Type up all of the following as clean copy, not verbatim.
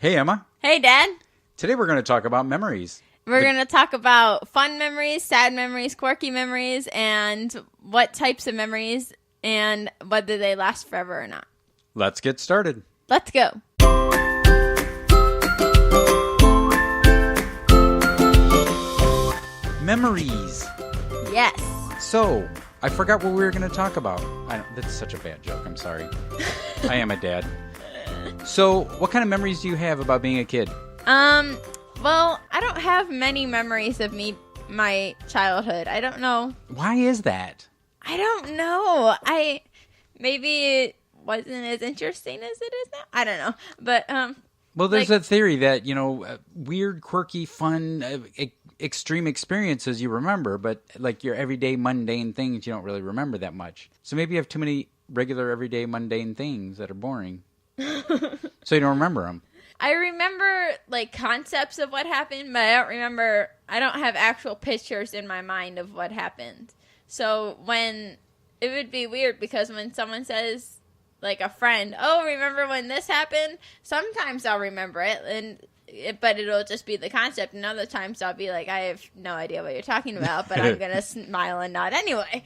Hey, Emma. Hey, Dad. Today we're going to talk about memories. We're going to talk about fun memories, sad memories, quirky memories, and what types of memories and whether they last forever or not. Let's get started. Let's go. Memories. Yes. So, I forgot what we were going to talk about. That's such a bad joke. I'm sorry. I am a dad. So, what kind of memories do you have about being a kid? Well, I don't have many memories of my childhood. I don't know. Why is that? I don't know. Maybe it wasn't as interesting as it is now. I don't know. But, well, there's a theory that, weird, quirky, fun, extreme experiences you remember, but like your everyday mundane things, you don't really remember that much. So maybe you have too many regular, everyday, mundane things that are boring. So you don't remember them. I remember like concepts of what happened, but I don't have actual pictures in my mind of what happened. So it would be weird because when someone says, like a friend, oh, remember when this happened? Sometimes I'll remember it, but it'll just be the concept. And other times I'll be like, I have no idea what you're talking about, but I'm going to smile and nod anyway.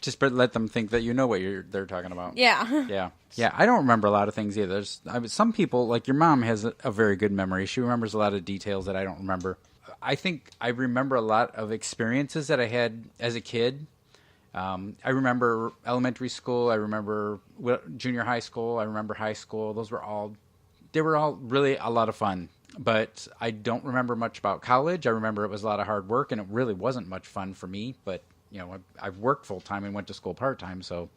Just let them think that you know what they're talking about. Yeah. Yeah, I don't remember a lot of things either. Some people, like your mom, has a very good memory. She remembers a lot of details that I don't remember. I think I remember a lot of experiences that I had as a kid. I remember elementary school. I remember junior high school. I remember high school. They were all really a lot of fun. But I don't remember much about college. I remember it was a lot of hard work, and it really wasn't much fun for me. But I've worked full-time and went to school part-time, so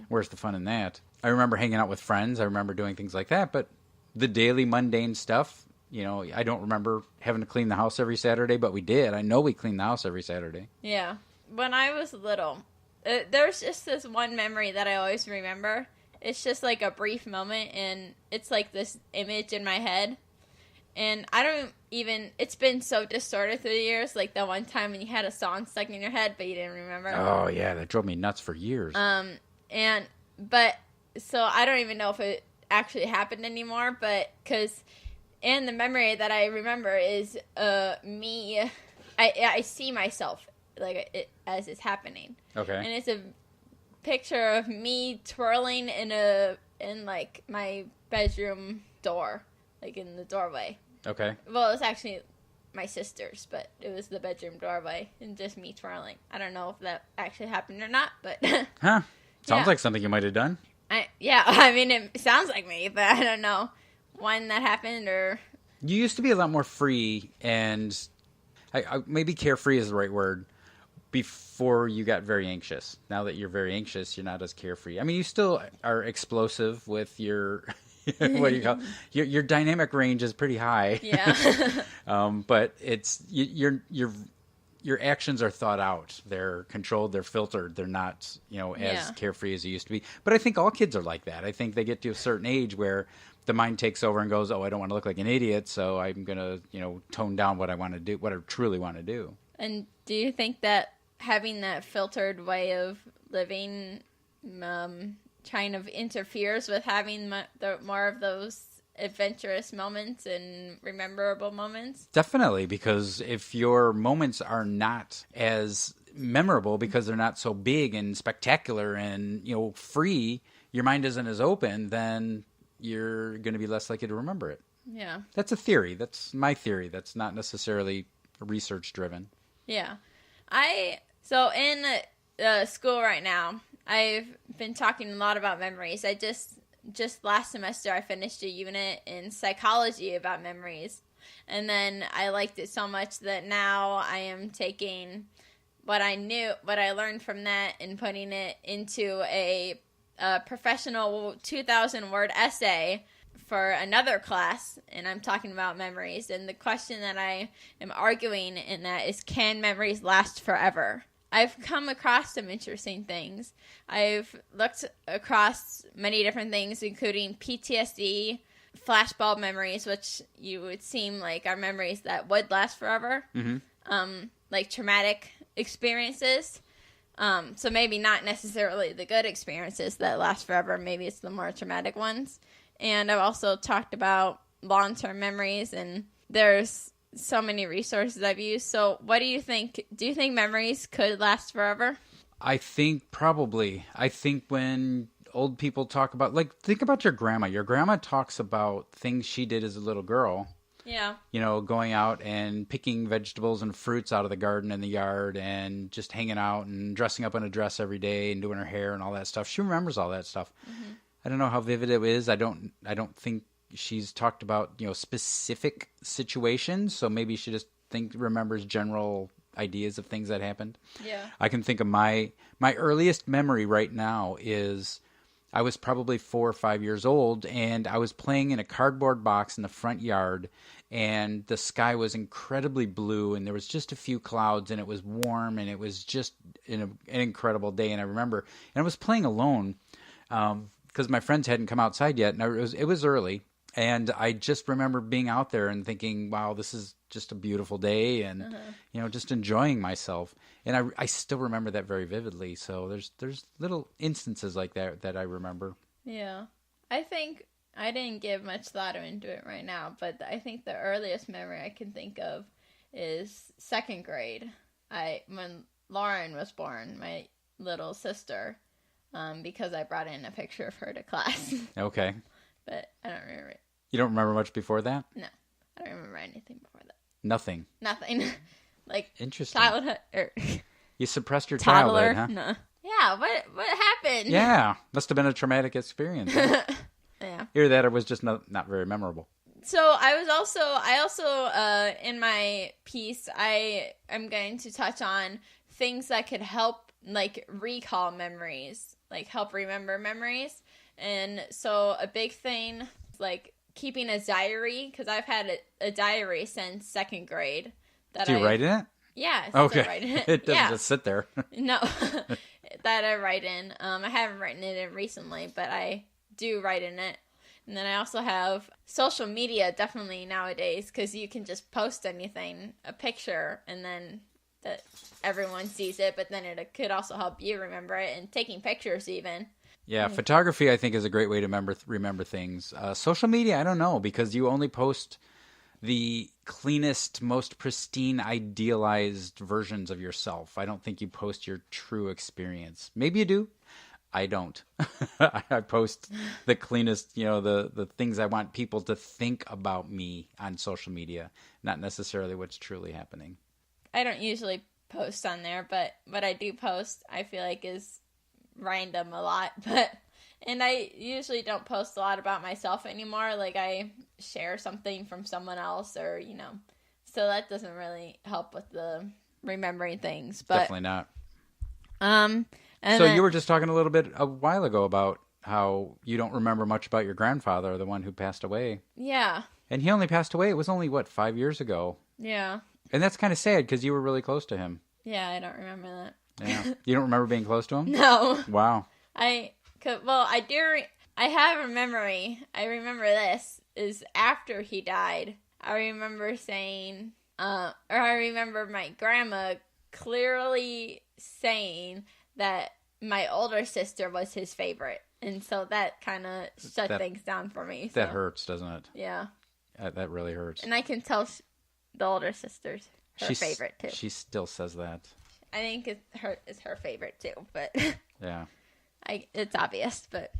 where's the fun in that? I remember hanging out with friends. I remember doing things like that, but the daily mundane stuff, I don't remember having to clean the house every Saturday, but we did. I know we cleaned the house every Saturday. Yeah. When I was little, there's just this one memory that I always remember. It's just like a brief moment, and it's like this image in my head. And it's been so distorted through the years, like the one time when you had a song stuck in your head, but you didn't remember. Oh, yeah, that drove me nuts for years. So I don't even know if it actually happened anymore, and the memory that I remember is me, I see myself, as it's happening. Okay. And it's a picture of me twirling in my bedroom door, like in the doorway. Okay. Well, it was actually my sister's, but it was the bedroom doorway and just me twirling. I don't know if that actually happened or not, but... Huh. Sounds Yeah. like something you might have done. It sounds like me, but I don't know when that happened or... You used to be a lot more free, and maybe carefree is the right word, before you got very anxious. Now that you're very anxious, you're not as carefree. I mean, you still are explosive with your... what do you call it? Your dynamic range is pretty high. Yeah. But it's your actions are thought out. They're controlled. They're filtered. They're not as carefree as you used to be. But I think all kids are like that. I think they get to a certain age where the mind takes over and goes, "Oh, I don't want to look like an idiot, so I'm gonna tone down what I want to do, what I truly want to do." And do you think that having that filtered way of living kind of interferes with having more of those adventurous moments and rememberable moments? Definitely, because if your moments are not as memorable because they're not so big and spectacular and free, your mind isn't as open, then you're going to be less likely to remember it. Yeah. That's a theory. That's my theory. That's not necessarily research driven. Yeah. So in school right now, I've been talking a lot about memories. I just last semester I finished a unit in psychology about memories. And then I liked it so much that now I am taking what I learned from that and putting it into a professional 2,000-word essay for another class, and I'm talking about memories. And the question that I am arguing in that is, can memories last forever? I've come across some interesting things. I've looked across many different things, including PTSD, flashbulb memories, which you would seem like are memories that would last forever, like traumatic experiences. So maybe not necessarily the good experiences that last forever. Maybe it's the more traumatic ones. And I've also talked about long-term memories, and there's so many resources I've used. So what do you think? Do you think memories could last forever? I think probably. I think when old people talk about, like, think about your grandma. Your grandma talks about things she did as a little girl. Yeah. You know, going out and picking vegetables and fruits out of the garden and the yard and just hanging out and dressing up in a dress every day and doing her hair and all that stuff. She remembers all that stuff. Mm-hmm. I don't know how vivid it is. I don't think she's talked about, you know, specific situations. So maybe she just remembers general ideas of things that happened. Yeah. I can think of my earliest memory right now is I was probably 4 or 5 years old, and I was playing in a cardboard box in the front yard, and the sky was incredibly blue, and there was just a few clouds, and it was warm, and it was just an incredible day. And I remember, and I was playing alone because my friends hadn't come outside yet, and it was early. And I just remember being out there and thinking, wow, this is just a beautiful day, and you know, just enjoying myself. And I still remember that very vividly. So there's little instances like that I remember. Yeah. I think I didn't give much thought into it right now, but I think the earliest memory I can think of is second grade. When Lauren was born, my little sister, because I brought in a picture of her to class. Okay. But I don't remember it. You don't remember much before that? No. I don't remember anything before that. Nothing. Like, interesting. Childhood. You suppressed your toddler, childhood, huh? No. Yeah, what happened? Yeah, must have been a traumatic experience. Huh? Yeah. Either that or was just not very memorable. So I also in my piece, I am going to touch on things that could help, like, recall memories, like help remember memories. And so a big thing, like keeping a diary, because I've had a diary since second grade. Do you write in it? Yeah. Okay. Write in it. It doesn't just sit there. No, that I write in. I haven't written it in recently, but I do write in it. And then I also have social media, definitely nowadays, because you can just post anything, a picture, and then that everyone sees it. But then it could also help you remember it, and taking pictures even. Yeah, photography I think is a great way to remember things. Social media, I don't know, because you only post the cleanest, most pristine, idealized versions of yourself. I don't think you post your true experience. Maybe you do. I don't. I post the cleanest, you know, the things I want people to think about me on social media, not necessarily what's truly happening. I don't usually post on there, but what I do post, I feel like, is random a lot. And I usually don't post a lot about myself anymore. Like, I share something from someone else, or, you know, so that doesn't really help with the remembering things. But definitely not. And so then, you were just talking a little bit a while ago about how you don't remember much about your grandfather, the one who passed away. Yeah. And he only passed away, it was only, 5 years ago? Yeah. And that's kind of sad because you were really close to him. Yeah, I don't remember that. Yeah. You don't remember being close to him? No. Wow. I do. I have a memory. I remember this is after he died. I remember saying, or I remember my grandma clearly saying that my older sister was his favorite, and so that kind of shut things down for me. So. That hurts, doesn't it? Yeah. That really hurts. And I can tell the older sister's her favorite too. She still says that. I think it's her favorite too, but yeah, it's obvious. But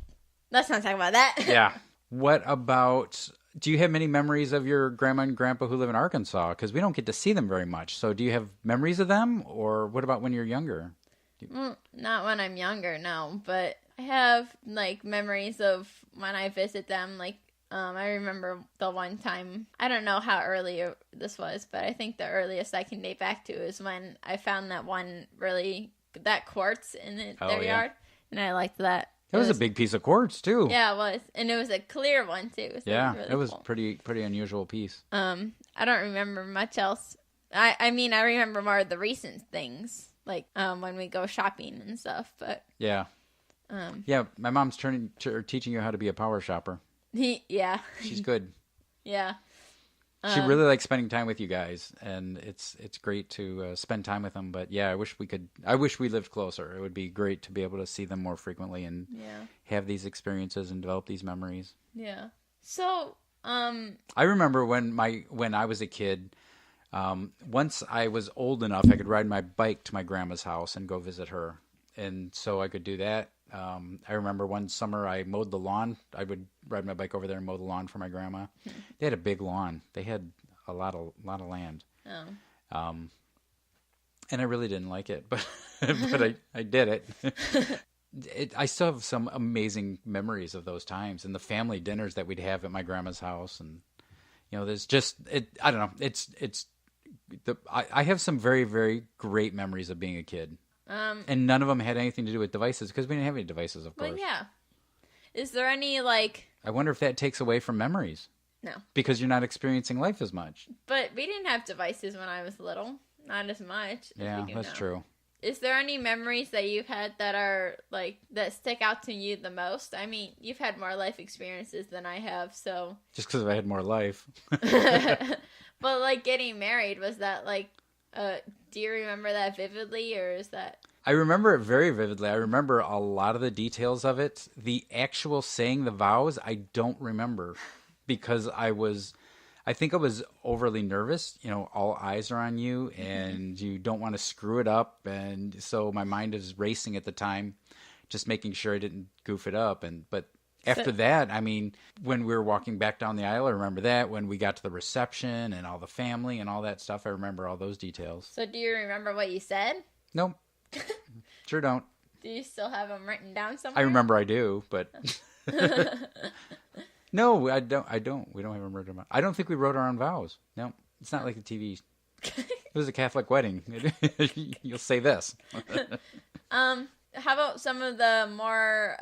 let's not talk about that. Yeah. What about? Do you have many memories of your grandma and grandpa who live in Arkansas? Because we don't get to see them very much. So, do you have memories of them, or what about when you're younger? Not when I'm younger, no. But I have, like, memories of when I visit them. Like, I remember the one time, I don't know how early this was, but I think the earliest I can date back to is when I found that quartz in their yard, and I liked that. It was a big piece of quartz too. Yeah, it was, and it was a clear one too. So yeah, it was cool. pretty unusual piece. I don't remember much else. I mean, I remember more of the recent things, like when we go shopping and stuff. But yeah, my mom's teaching you how to be a power shopper. Yeah. She's good. Yeah. She really likes spending time with you guys, and it's great to spend time with them. But yeah, I wish we lived closer. It would be great to be able to see them more frequently and have these experiences and develop these memories. Yeah. So I remember when I was a kid. Once I was old enough, I could ride my bike to my grandma's house and go visit her, and so I could do that. I remember one summer I mowed the lawn. I would ride my bike over there and mow the lawn for my grandma. They had a big lawn. They had a lot of land. Oh. And I really didn't like it, but I did it. I still have some amazing memories of those times and the family dinners that we'd have at my grandma's house, and there's just it. I don't know. I have some very, very great memories of being a kid, and none of them had anything to do with devices because we didn't have any devices, of course. But yeah, is there any like? I wonder if that takes away from memories. No, because you're not experiencing life as much. But we didn't have devices when I was little. Not as much. Yeah, that's true. Is there any memories that you've had that are like that stick out to you the most? I mean, you've had more life experiences than I have, so just because I had more life. But like getting married, was that like? Do you remember that vividly, or is that? I remember it very vividly. I remember a lot of the details of it. The actual saying the vows, I don't remember because I think I was overly nervous. All eyes are on you and you don't want to screw it up. And so my mind is racing at the time, just making sure I didn't goof it up. But after that, I mean, when we were walking back down the aisle, I remember that. When we got to the reception and all the family and all that stuff, I remember all those details. So do you remember what you said? Nope. Sure don't. Do you still have them written down somewhere? I remember I do, but... No, I don't. We don't have them written down. I don't think we wrote our own vows. No, it's not like the TV. It was a Catholic wedding. You'll say this. How about some of the more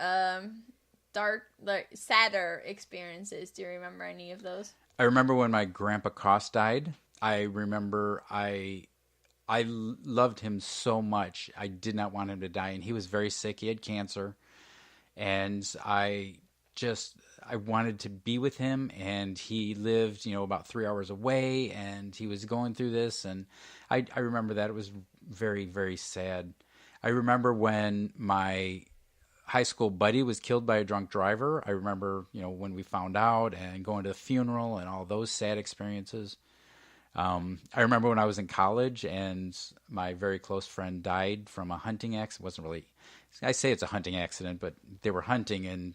dark, like sadder experiences? Do you remember any of those? I remember when my grandpa Cost died. I remember I loved him so much. I did not want him to die, and he was very sick. He had cancer, and I wanted to be with him, and he lived, about 3 hours away, and he was going through this, and I remember that. It was very, very sad. I remember when my high school buddy was killed by a drunk driver. I remember, when we found out and going to the funeral and all those sad experiences. I remember when I was in college and my very close friend died from a hunting accident. It wasn't really, I say it's a hunting accident, but they were hunting and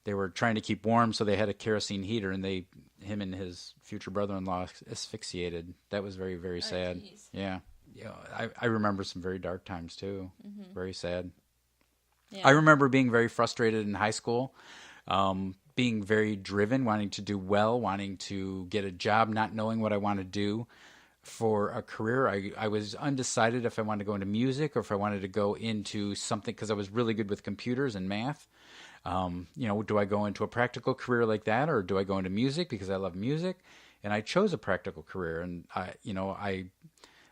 they were trying to keep warm, so they had a kerosene heater, and him and his future brother-in-law asphyxiated. That was very, very sad. Geez. Yeah. I remember some very dark times, too. Mm-hmm. Very sad. Yeah. I remember being very frustrated in high school, being very driven, wanting to do well, wanting to get a job, not knowing what I want to do for a career. I was undecided if I wanted to go into music or if I wanted to go into something, because I was really good with computers and math. Do I go into a practical career like that, or do I go into music because I love music? And I chose a practical career, and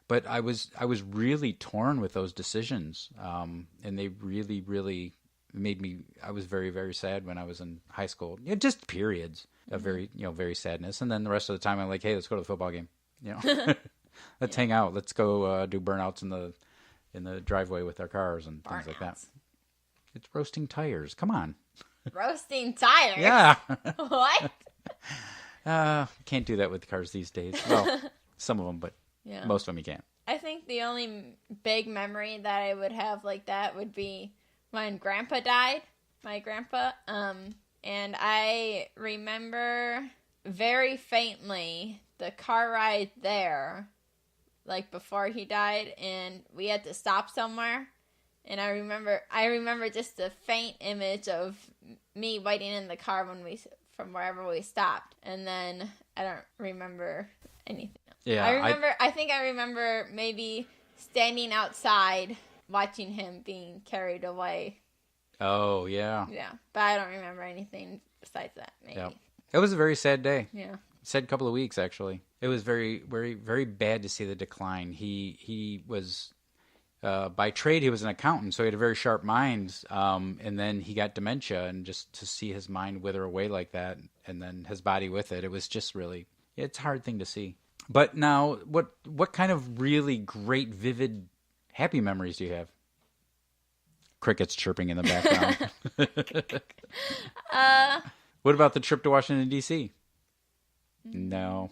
but I was really torn with those decisions, and they really, really made me. I was very, very sad when I was in high school. Just periods of very, very sadness, and then the rest of the time I'm like, hey, let's go to the football game. Let's hang out. Let's go do burnouts in the driveway with our cars and things like that. It's roasting tires. Come on. Roasting tires? Yeah. What? Can't do that with cars these days. Well, some of them, but most of them you can't. I think the only big memory that I would have like that would be when Grandpa died. My grandpa. And I remember very faintly the car ride there, like before he died, and we had to stop somewhere. And I remember just the faint image of me waiting in the car from wherever we stopped, and then I don't remember anything else. Yeah, I think I remember maybe standing outside watching him being carried away. Oh yeah. Yeah, but I don't remember anything besides that. Maybe. Yeah. It was a very sad day. Yeah. Sad couple of weeks actually. It was very, very, very bad to see the decline. He was. By trade, he was an accountant, so he had a very sharp mind, and then he got dementia, and just to see his mind wither away like that, and then his body with it, it was just really, it's a hard thing to see. But now, what kind of really great, vivid, happy memories do you have? Crickets chirping in the background. What about the trip to Washington, D.C.? No.